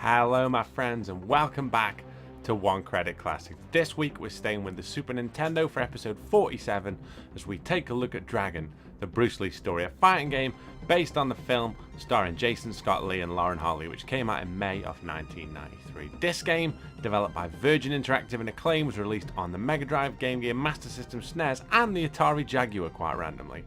Hello my friends and welcome back to One Credit Classics. This week we're staying with the Super Nintendo for episode 47 as we take a look at Dragon, the Bruce Lee story, a fighting game based on the film starring Jason Scott Lee and Lauren Holly, which came out in May of 1993. This game, developed by Virgin Interactive and Acclaim, was released on the Mega Drive, Game Gear, Master System, SNES and the Atari Jaguar quite randomly.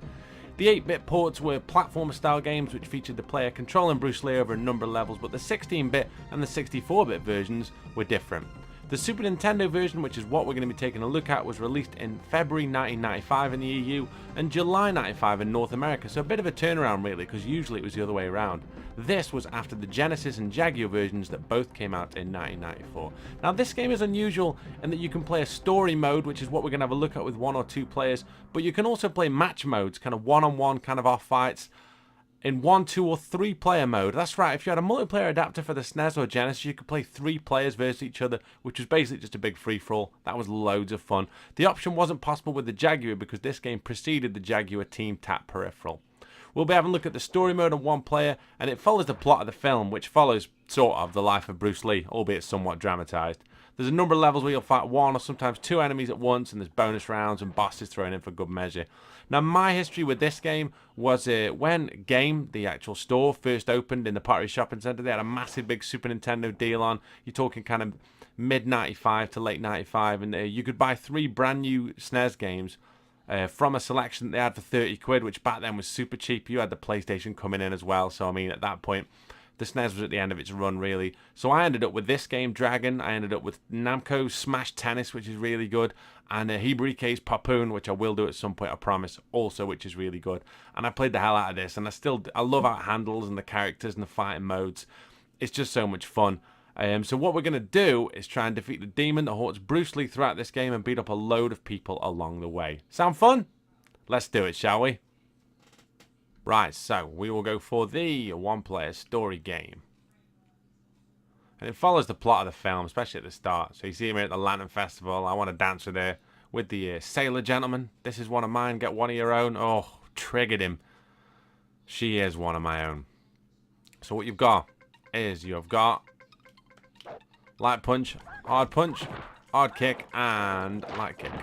The 8-bit ports were platformer-style games which featured the player controlling Bruce Lee over a number of levels, but the 16-bit and the 64-bit versions were different. The Super Nintendo version, which is what we're going to be taking a look at, was released in February 1995 in the EU and July 95 in North America, so a bit of a turnaround really, because usually it was the other way around. This was after the Genesis and Jaguar versions that both came out in 1994. Now this game is unusual in that you can play a story mode, which is what we're going to have a look at with 1 or 2 players, but you can also play match modes, kind of one-on-one kind of off fights, in 1, 2 or 3 player mode. That's right, if you had a multiplayer adapter for the SNES or Genesis, you could play 3 players versus each other, which was basically just a big free-for-all. That was loads of fun. The option wasn't possible with the Jaguar because this game preceded the Jaguar Team Tap peripheral. We'll be having a look at the story mode on 1 player, and it follows the plot of the film, which follows, sort of, the life of Bruce Lee, albeit somewhat dramatised. There's a number of levels where you'll fight 1 or sometimes 2 enemies at once, and there's bonus rounds and bosses thrown in for good measure. Now, my history with this game was when Game, the actual store, first opened in the Pottery Shopping Centre. They had a massive big Super Nintendo deal on. You're talking kind of mid-95 to late 95, and you could buy 3 brand new SNES games from a selection that they had for 30 quid, which back then was super cheap. You had the PlayStation coming in as well, so I mean, at that point, the SNES was at the end of its run, really. So I ended up with this game, Dragon. I ended up with Namco Smash Tennis, which is really good, and Hibrike's Papoon, which I will do at some point, I promise, also, which is really good. And I played the hell out of this, and I love how it handles and the characters and the fighting modes. It's just so much fun. So what we're going to do is try and defeat the demon that haunts Bruce Lee throughout this game and beat up a load of people along the way. Sound fun? Let's do it, shall we? Right, so we will go for the 1-player story game. And it follows the plot of the film, especially at the start. So you see him here at the Lantern Festival. I want to dance with the sailor gentleman. This is one of mine, get one of your own. Oh, triggered him. She is one of my own. So what you've got is you've got light punch, hard kick, and light kick.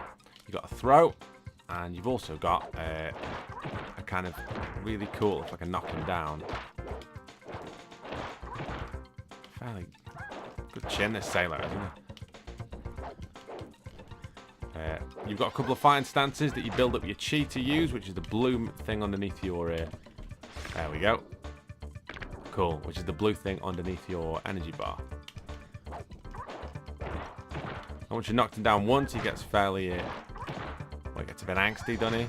You've got a throw, and you've also got a kind of really cool, if I can knock him down. Fairly good chin, this sailor, isn't it? You've got a couple of fighting stances that you build up your chi to use, which is the blue thing underneath your there we go. Cool, which is the blue thing underneath your energy bar. And once you knocked him down once, he gets fairly well, he gets a bit angsty, doesn't he?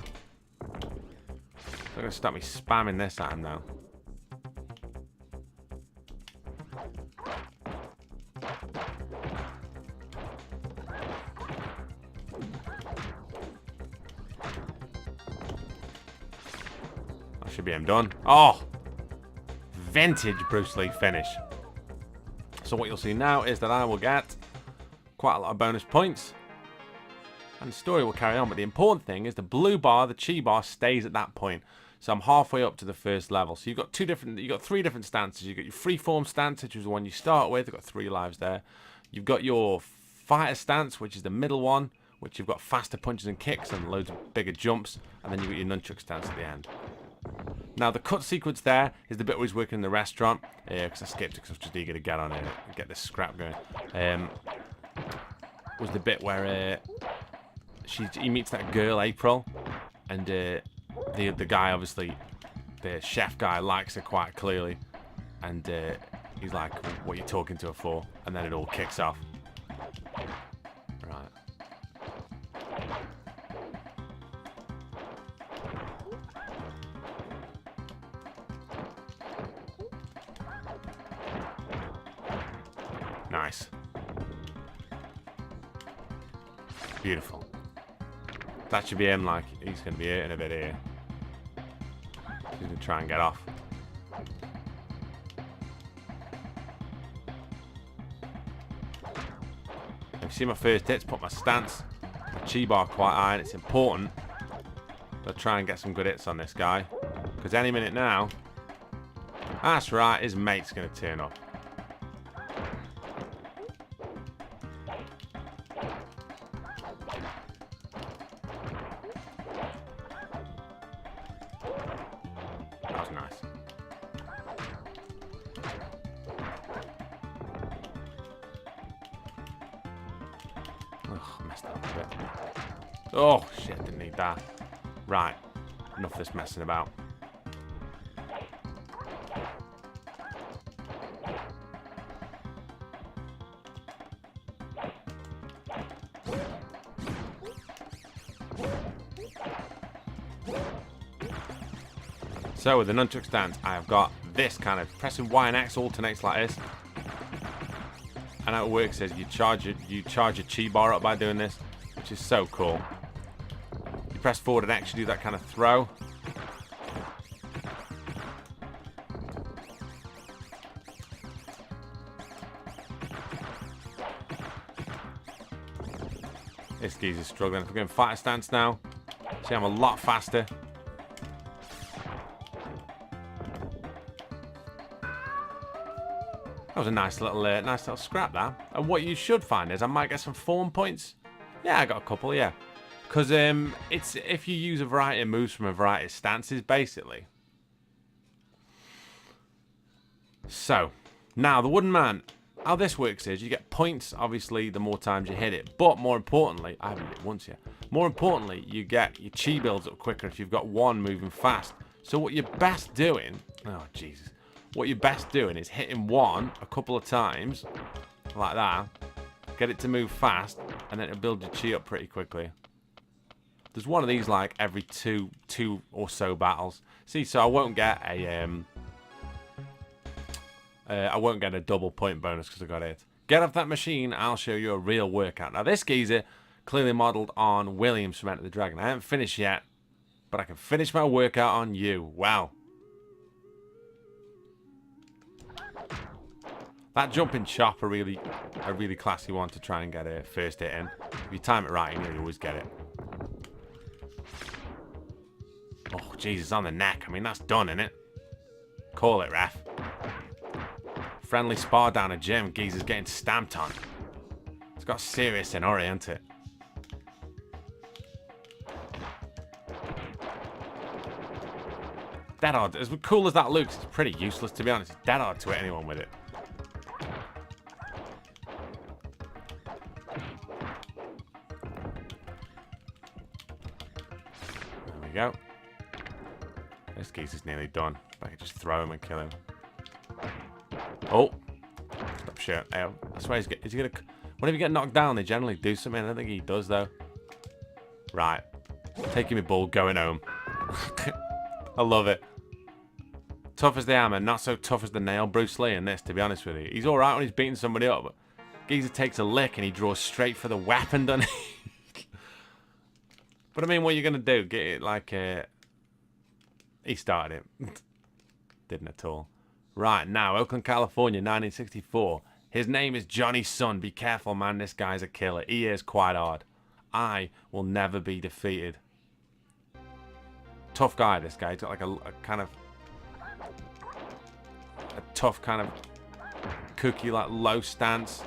They're going to stop me spamming this at him now. That should be him done. Oh! Vintage Bruce Lee finish. So what you'll see now is that I will get quite a lot of bonus points. And the story will carry on, but the important thing is the blue bar, the chi bar, stays at that point. So I'm halfway up to the first level. So you've got 3 different stances. You've got your freeform stance, which is the one you start with. You've got 3 lives there. You've got your fighter stance, which is the middle one, which you've got faster punches and kicks and loads of bigger jumps. And then you've got your nunchuck stance at the end. Now the cut sequence there is the bit where he's working in the restaurant. Because I skipped it because I was just eager to get on it and get this scrap going. Was the bit where he meets that girl April, and the guy, obviously the chef guy, likes her quite clearly, and he's like, what are you talking to her for? And then it all kicks off. Right. Nice. Beautiful. That should be him, like, he's going to be hurting a bit here. He's going to try and get off. If you see my first hits, put my stance, my chi bar quite high, and it's important to try and get some good hits on this guy. Because any minute now, that's right, his mate's going to turn up. Oh, shit, didn't need that. Right. Enough of this messing about. So with the nunchuck stance, I have got this kind of pressing Y and X alternates like this. And how it works is you charge your chi bar up by doing this, which is so cool. You press forward and X, you do that kind of throw. This geezer's struggling. If we're going fighter stance now, see I'm a lot faster. That was a nice little scrap, that. And what you should find is I might get some form points. Yeah, I got a couple, yeah. Because it's if you use a variety of moves from a variety of stances, basically. So, now the wooden man. How this works is you get points, obviously, the more times you hit it. But more importantly, I haven't hit it once yet. More importantly, you get your chi builds up quicker if you've got one moving fast. So what you're best doing... Oh, Jesus. What you're best doing is hitting one a couple of times, like that, get it to move fast, and then it'll build your chi up pretty quickly. There's one of these like every two or so battles. See, so I won't get a double point bonus because I got it. Get off that machine, I'll show you a real workout. Now this geezer, clearly modelled on Williams from Enter the Dragon. I haven't finished yet, but I can finish my workout on you. Wow. That jumping chop, a really classy one to try and get a first hit in. If you time it right, you always get it. Oh, Jesus, on the neck. I mean, that's done, innit? Call it, ref. Friendly spar down a gym. Geezer's getting stamped on. It's got serious in hurry, hasn't it? Dead hard. As cool as that looks, it's pretty useless, to be honest. It's dead hard to hit anyone with it. Go. This geezer's nearly done. If I could just throw him and kill him. Oh. Stop shooting. I swear is he gonna... Whenever you get knocked down, they generally do something. I don't think he does, though. Right. Taking me ball, going home. I love it. Tough as the hammer, not so tough as the nail. Bruce Lee in this, to be honest with you. He's alright when he's beating somebody up, but geezer takes a lick and he draws straight for the weapon, doesn't he? But I mean, what are you going to do? Get it like... He started it. Didn't at all. Right, now, Oakland, California, 1964. His name is Johnny Sun. Be careful, man. This guy's a killer. He is quite hard. I will never be defeated. Tough guy, this guy. He's got like a kind of... A tough kind of... Cookie, like, low stance.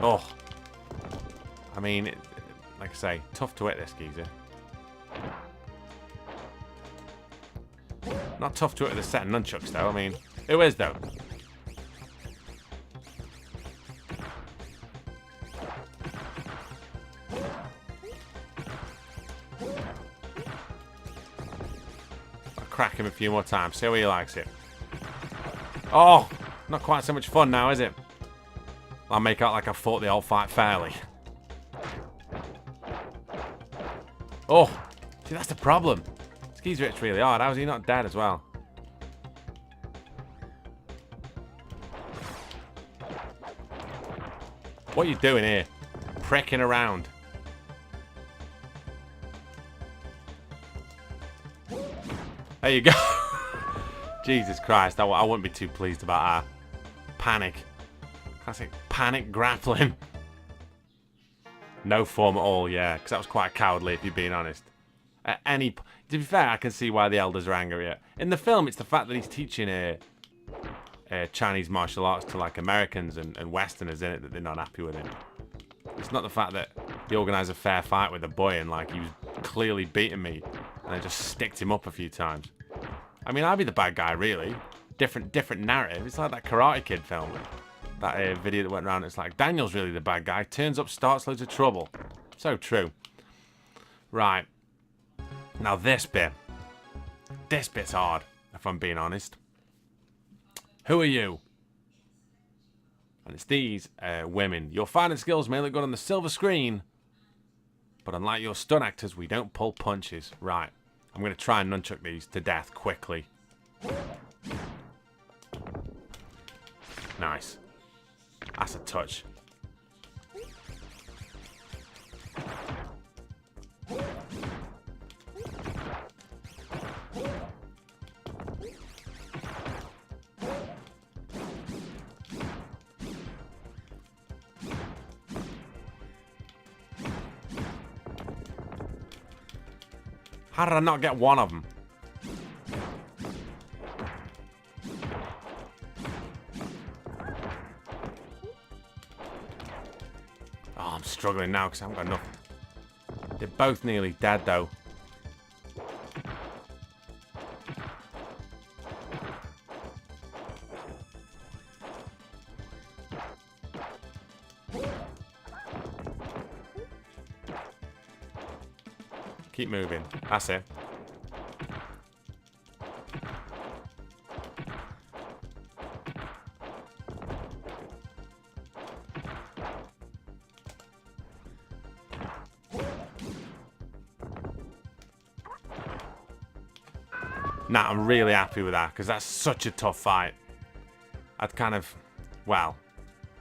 Oh, I mean, like I say, tough to hit this geezer. Not tough to hit with a set of nunchucks, though. I mean, who is, though? I'll crack him a few more times, see how he likes it. Oh, not quite so much fun now, is it? I'll make out like I fought the old fight fairly. Oh, see, that's the problem. Skis hits really hard. How is he not dead as well? What are you doing here? Pricking around. There you go. Jesus Christ, I wouldn't be too pleased about that. Panic. Classic panic grappling. No form at all, yeah, because that was quite cowardly, if you're being honest. At any... To be fair, I can see why the elders are angry at. In the film, it's the fact that he's teaching Chinese martial arts to, like, Americans and Westerners in it that they're not happy with him. It's not the fact that he organised a fair fight with a boy and, like, he was clearly beating me, and I just sticked him up a few times. I mean, I'd be the bad guy, really. Different narrative. It's like that Karate Kid film. That video that went around. It's like, Daniel's really the bad guy. Turns up, starts loads of trouble. So true. Right. Now this bit. This bit's hard, if I'm being honest. Who are you? And it's these women. Your fighting skills may look good on the silver screen, but unlike your stunt actors, we don't pull punches. Right. I'm going to try and nunchuck these to death quickly. Nice. That's a touch. How did I not get one of them? Oh, I'm struggling now because I haven't got enough. They're both nearly dead, though. Keep moving. That's it. Nah, I'm really happy with that because that's such a tough fight. I'd kind of, well,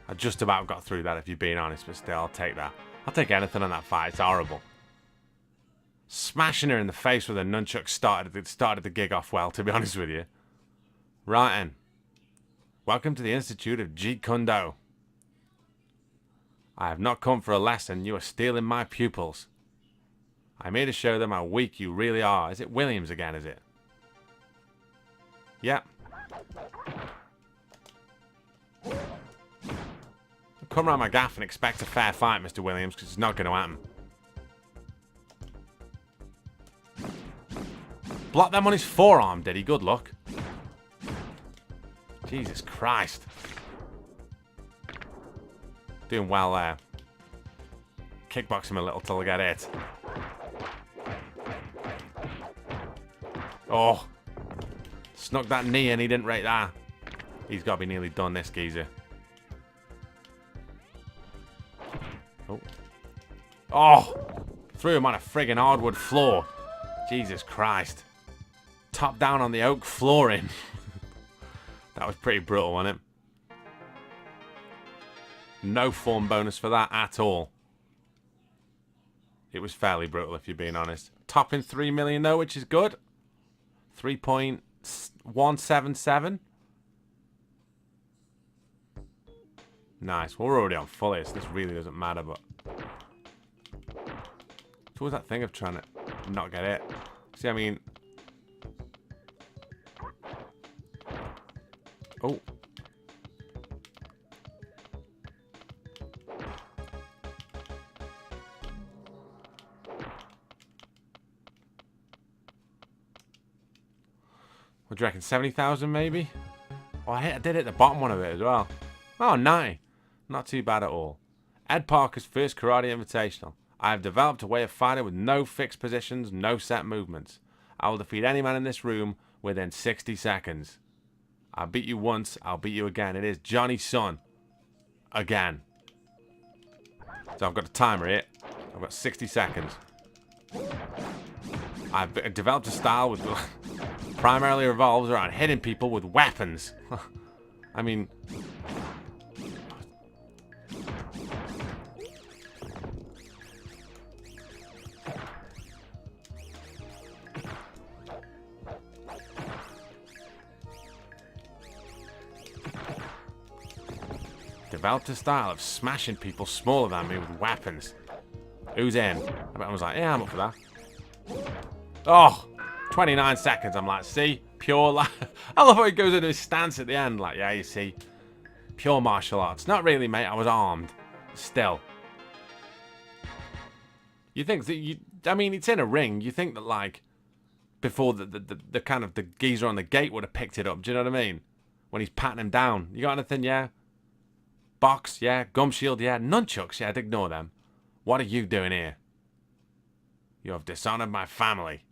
I just about got through that if you're being honest, but still, I'll take that. I'll take anything on that fight. It's horrible. Smashing her in the face with a nunchuck started the gig off well, to be honest with you. Right then. Welcome to the Institute of Jeet Kune Do. I have not come for a lesson. You are stealing my pupils. I'm here to show them how weak you really are. Is it Williams again, is it? Yep. Come around my gaff and expect a fair fight, Mr. Williams, because it's not going to happen. Block them on his forearm, did he? Good luck. Jesus Christ. Doing well there. Kickbox him a little till I get hit. Oh. Snuck that knee and he didn't rate that. He's got to be nearly done, this geezer. Oh. Oh. Threw him on a friggin' hardwood floor. Jesus Christ. Top down on the oak flooring. That was pretty brutal, wasn't it? No form bonus for that at all. It was fairly brutal, if you're being honest. Topping 3 million, though, which is good. 3.177. Nice. Well, we're already on fully, so this really doesn't matter, but... It's always that thing of trying to not get it. See, I mean... Oh. What do you reckon? 70,000 maybe? Oh, I did hit the bottom one of it as well. Oh, 90. Not too bad at all. Ed Parker's first Karate Invitational. I have developed a way of fighting with no fixed positions, no set movements. I will defeat any man in this room within 60 seconds. I beat you once, I'll beat you again. It is Johnny Sun. Again. So I've got a timer here. I've got 60 seconds. I've developed a style with primarily revolves around hitting people with weapons. I mean... Developed a style of smashing people smaller than me with weapons. Who's in? I was like, yeah, I'm up for that. Oh, 29 seconds. I'm like, see? Pure I love how he goes into his stance at the end. Like, yeah, you see. Pure martial arts. Not really, mate. I was armed. Still. You think that I mean, it's in a ring. You think that, like, before the kind of the geezer on the gate would have picked it up. Do you know what I mean? When he's patting him down. You got anything? Yeah. Box? Yeah. Gum shield? Yeah. Nunchucks? Yeah. Ignore them. What are you doing here? You have dishonored my family.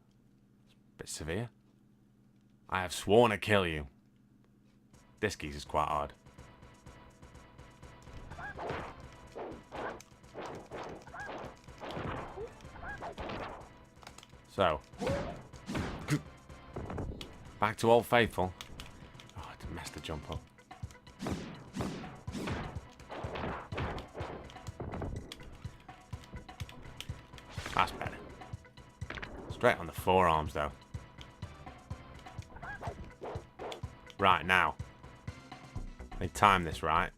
Bit severe. I have sworn to kill you. This geezer's quite hard. So. Back to Old Faithful. Oh, I messed the jump up. That's better. Straight on the forearms, though. Right, now. They time this right.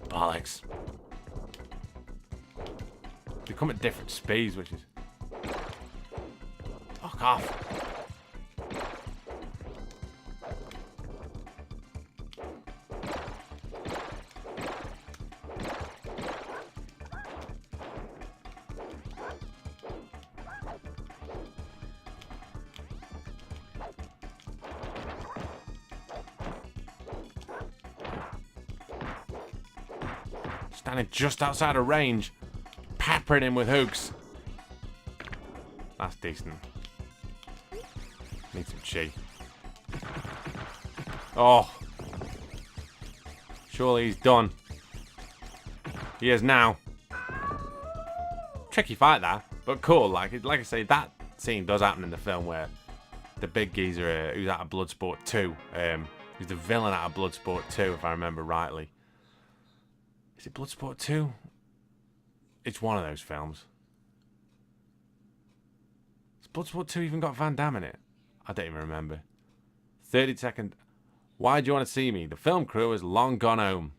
Bollocks. They come at different speeds, which is... Fuck off. Standing just outside of range, peppering him with hooks. That's decent. Need some chi. Oh. Surely he's done. He is now. Tricky fight that, but cool. Like I say, that scene does happen in the film where the big geezer who's out of Bloodsport 2, who's the villain out of Bloodsport 2, if I remember rightly. Is it Bloodsport 2? It's one of those films. Has Bloodsport 2 even got Van Damme in it? I don't even remember. 30-second. Why do you want to see me? The film crew has long gone home.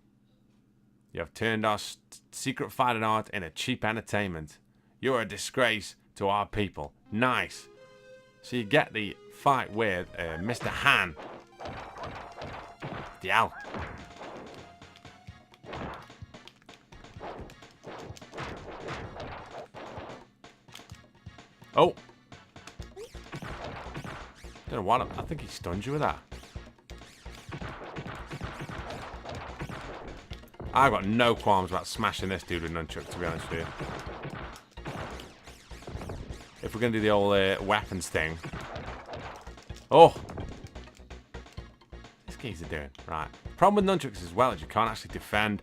You have turned our secret fighting art into cheap entertainment. You're a disgrace to our people. Nice. So you get the fight with Mr. Han. Dial. Oh. Don't know what. I think he stunned you with that. I've got no qualms about smashing this dude with nunchucks, to be honest with you. If we're going to do the old weapons thing. Oh. This geezer's doing. Right. Problem with nunchucks as well is you can't actually defend.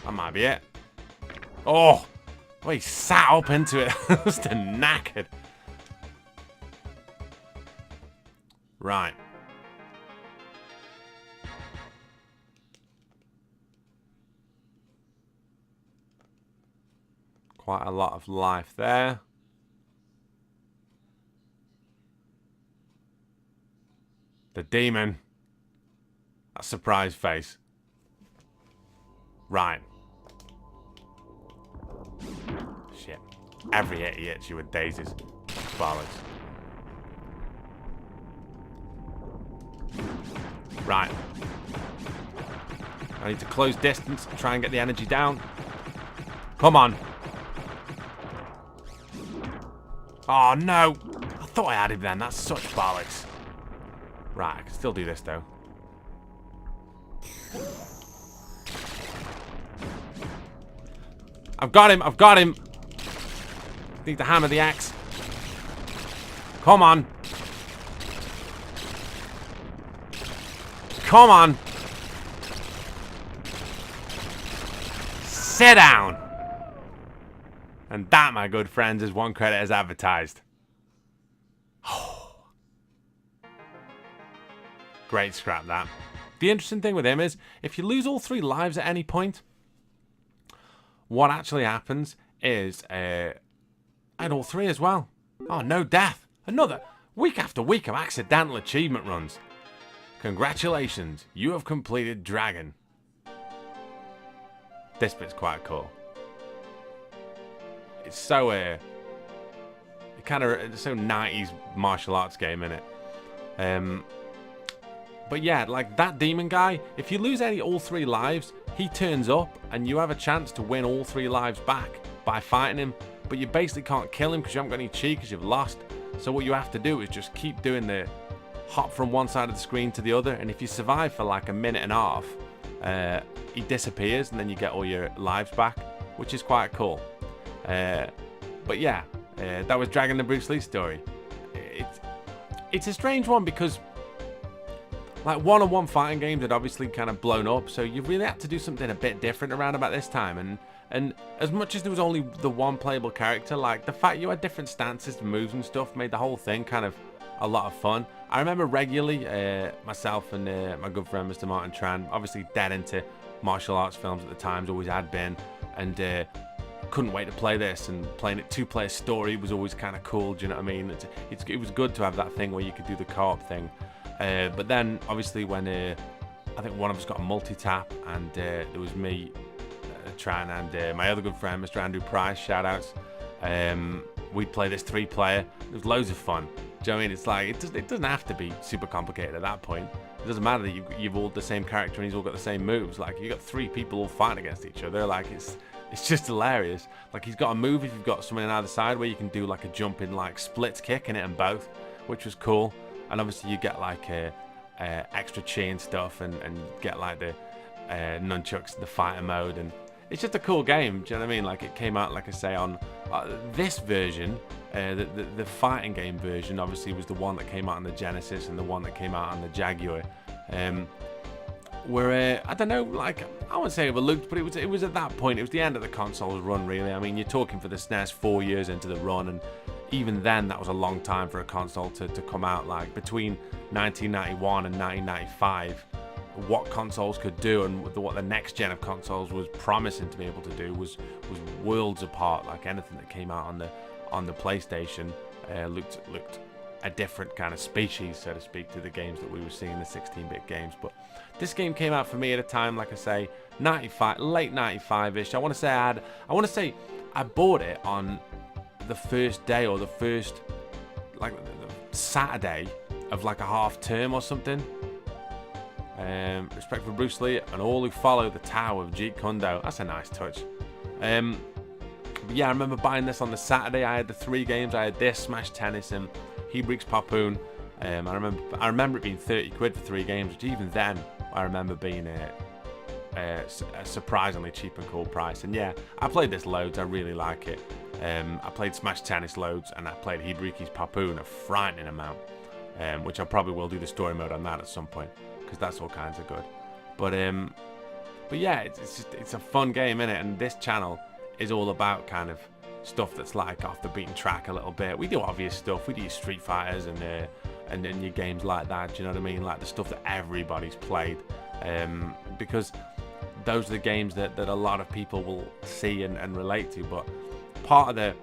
That might be it. Oh! Oh, he sat up into it. Just knackered. Right. Quite a lot of life there. The demon. That surprise face. Right. Shit. Every hit he hits you with daisies. Bollocks. Right. I need to close distance and try and get the energy down. Come on. Oh, no. I thought I had him then. That's such bollocks. Right, I can still do this, though. I've got him. I've got him. Need to hammer the axe. Come on. Come on. Sit down. And that, my good friends, is one credit as advertised. Great scrap, that. The interesting thing with him is, if you lose all 3 lives at any point, what actually happens is, I had all 3 as well. Oh, no death. Another week after week of accidental achievement runs. Congratulations, you have completed Dragon. This bit's quite cool. It's so it's so 90s martial arts game, innit? But yeah, like that demon guy, if you lose all 3 lives, he turns up and you have a chance to win all 3 lives back by fighting him. But you basically can't kill him because you haven't got any chi because you've lost. So what you have to do is just keep doing the hop from one side of the screen to the other. And if you survive for like a minute and a half, he disappears and then you get all your lives back, which is quite cool. But yeah, that was Dragon the Bruce Lee story. It's a strange one because like one-on-one fighting games had obviously kind of blown up, so you really had to do something a bit different around about this time. And as much as there was only the one playable character, like the fact you had different stances, moves and stuff made the whole thing kind of a lot of fun. I remember regularly myself and my good friend Mr. Martin Tran, obviously dead into martial arts films at the times, always had been, and couldn't wait to play this, and playing it 2-player story was always kind of cool. Do you know what I mean? It was good to have that thing where you could do the co-op thing. But then obviously when I think one of us got a multi-tap, and there was me, Tran, and my other good friend Mr. Andrew Price, shout outs, we'd play this 3-player. It was loads of fun. Do you know what I mean? It's like it doesn't have to be super complicated at that point. It doesn't matter that you've all the same character and he's all got the same moves. Like you got 3 people all fighting against each other. Like it's just hilarious. Like he's got a move if you've got someone on either side where you can do like a jumping like splits kick and hit them both, which was cool. And obviously you get like extra chi and stuff, and get like the nunchucks, the fighter mode, and it's just a cool game. Do you know what I mean? Like it came out, like I say, on this version, the fighting game version obviously was the one that came out on the Genesis and the one that came out on the Jaguar. Where I don't know, like I wouldn't say overlooked, but it was at that point, it was the end of the console's run, really. I mean, you're talking for the SNES 4 years into the run, and even then that was a long time for a console to come out. Like between 1991 and 1995, what consoles could do and what the next gen of consoles was promising to be able to do was worlds apart. Like anything that came out on the PlayStation looked a different kind of species, so to speak, to the games that we were seeing, the 16-bit games. But this game came out for me at a time, like I say, 95, late 95-ish. I want to say I bought it on the first day, or the first like the Saturday of like a half term or something. Respect for Bruce Lee and all who follow the Tao of Jeet Kune Do. That's a nice touch. But yeah, I remember buying this on the Saturday. I had the 3 games. I had this, Smash Tennis, and Hebrig's Papoon. I remember it being 30 quid for 3 games, which even then I remember being a surprisingly cheap and cool price. And yeah, I played this loads. I really like it. I played Smash Tennis loads, and I played Hebrig's Papoon a frightening amount, which I probably will do the story mode on that at some point, because that's all kinds of good. But yeah, it's a fun game, innit? And this channel is all about kind of stuff that's like off the beaten track a little bit. We do obvious stuff. We do Street Fighters and your games like that. Do you know what I mean? Like the stuff that everybody's played, because those are the games that a lot of people will see and relate to. But part of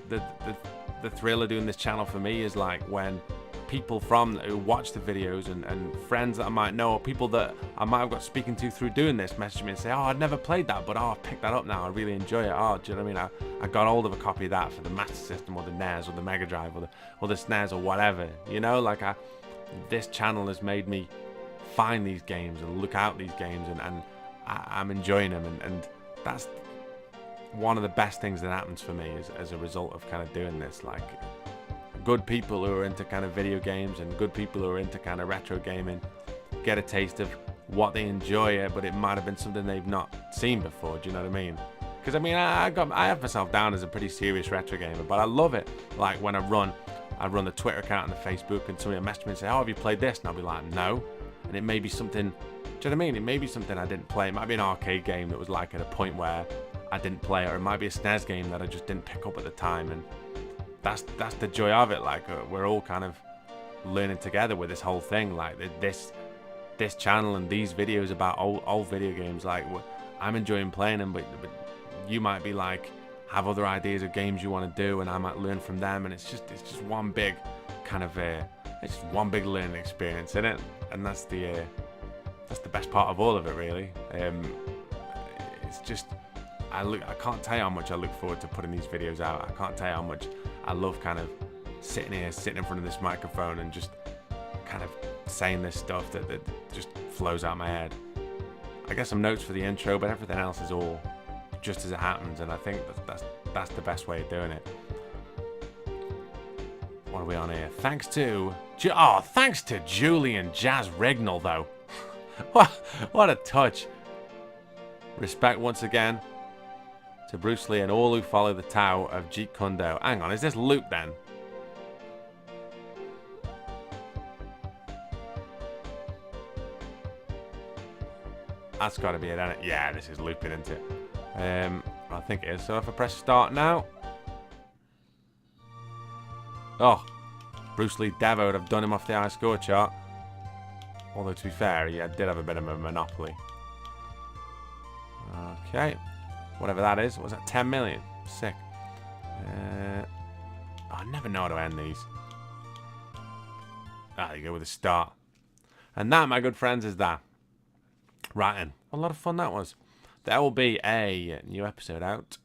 the thrill of doing this channel for me is like when people who watch the videos and friends that I might know, or people that I might have got speaking to through doing this, message me and say, oh, I'd never played that, but oh, I've picked that up now, I really enjoy it. Oh, do you know what I mean? I got hold of a copy of that for the Master System or the NES or the Mega Drive or the SNES or whatever, you know? Like this channel has made me find these games and look out these games, and I'm enjoying them, and that's one of the best things that happens for me as a result of kind of doing this. Like good people who are into kind of video games and good people who are into kind of retro gaming get a taste of what they enjoy, but it might have been something they've not seen before. Do you know what I mean? Because I mean, I have myself down as a pretty serious retro gamer, but I love it. Like when I run the Twitter account and the Facebook, and somebody will message me and say, oh, have you played this? And I'll be like, no. And it may be something, do you know what I mean? It may be something I didn't play. It might be an arcade game that was like at a point where I didn't play it, or it might be a SNES game that I just didn't pick up at the time. And that's the joy of it. Like we're all kind of learning together with this whole thing. Like this channel and these videos about old video games. Like I'm enjoying playing them, but you might be like have other ideas of games you want to do, and I might learn from them. And it's just one big kind of it's just one big learning experience, isn't it? And that's the best part of all of it, really. It's just I can't tell you how much I look forward to putting these videos out. I can't tell you how much I love kind of sitting in front of this microphone and just kind of saying this stuff that just flows out my head. I get some notes for the intro, but everything else is all just as it happens, and I think that's the best way of doing it. What are we on here? Thanks to Julian Jazz Rignall, though. What a touch. Respect once again to Bruce Lee and all who follow the Tao of Jeet Kune Do. Hang on, is this loop then? That's got to be it, isn't it? Yeah, this is looping into it. I think it is. So if I press start now. Oh, Bruce Lee Devo would have done him off the high score chart. Although, to be fair, he did have a bit of a monopoly. Okay. Whatever that is. What was that? 10 million. Sick. I never know how to end these. Ah, there you go with a start. And that, my good friends, is that. Right then. What a lot of fun that was. There will be a new episode out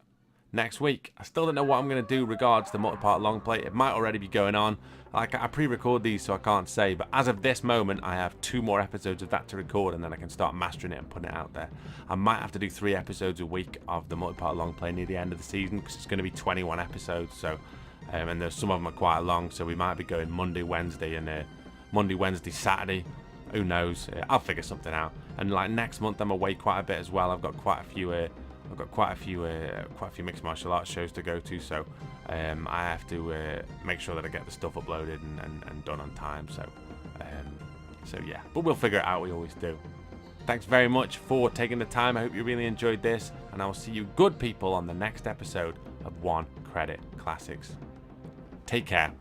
next week. I still don't know what I'm going to do regards the multi-part long play. It might already be going on. Like, I pre-record these, so I can't say. But as of this moment, I have 2 more episodes of that to record, and then I can start mastering it and putting it out there. I might have to do 3 episodes a week of the multi-part long play near the end of the season, because it's going to be 21 episodes. So, and there's some of them are quite long, so we might be going Monday, Wednesday, and Monday, Wednesday, Saturday. Who knows? I'll figure something out. And like next month, I'm away quite a bit as well. I've got quite a few mixed martial arts shows to go to, so I have to make sure that I get the stuff uploaded and done on time. So yeah, but we'll figure it out. We always do. Thanks very much for taking the time. I hope you really enjoyed this, and I will see you good people on the next episode of One Credit Classics. Take care.